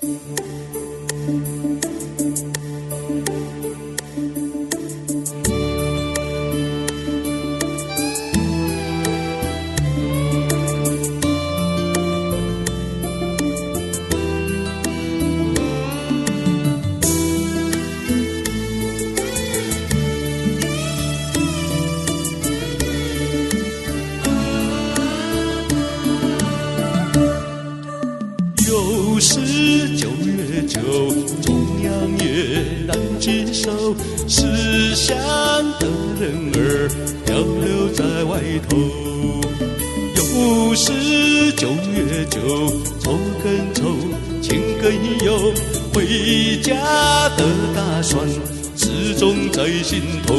又是9月9，中央夜难聚首，思乡的人儿漂流在外头。又是9月9，愁更愁，情更忧，回家的打算始终在心头。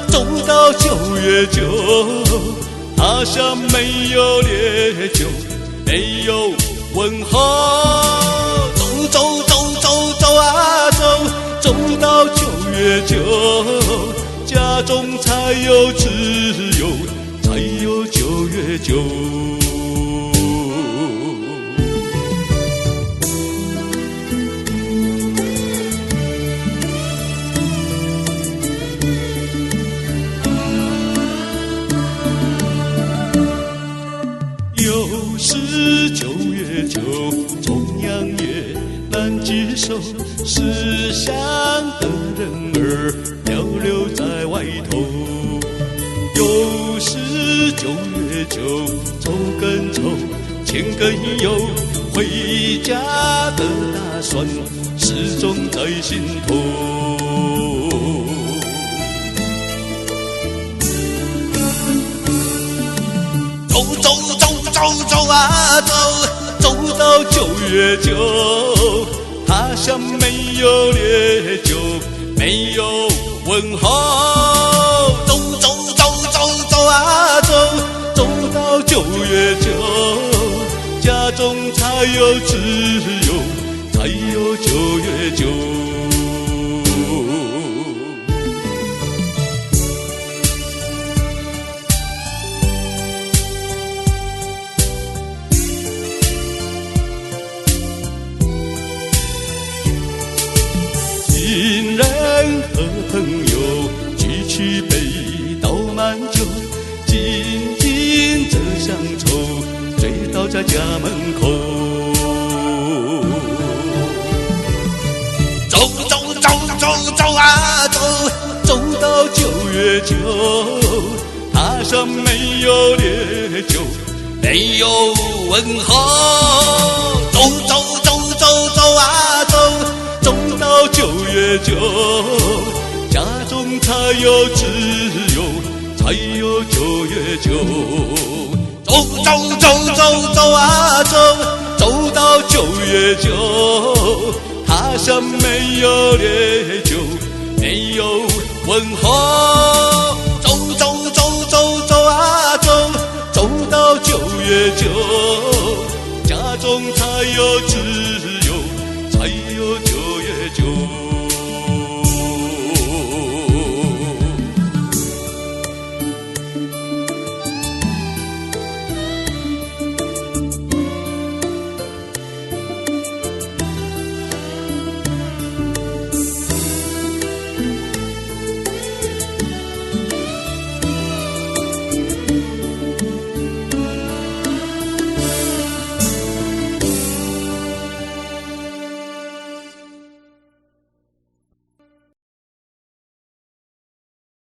走到9月9，他乡没有烈酒，没有问候。走到9月9，家中才有自由，才有9月9。又是9月9，中央夜难聚首，思乡的人儿漂流在外头。又是9月9，愁更愁，情更忧，回家的打算始终在心头。走到9月9，他乡没有烈酒，没有问候。走到9月9，家中才有自由，才有9月9。情人和朋友举起杯倒满酒，紧紧这乡愁，醉倒在家门口。走到9月9，他乡没有烈酒，没有问候。走到9月9，家中才有自由，才有9月9。走到9月9，他乡没有烈酒，没有问候。走到9月9，家中才有自由，才有9月9。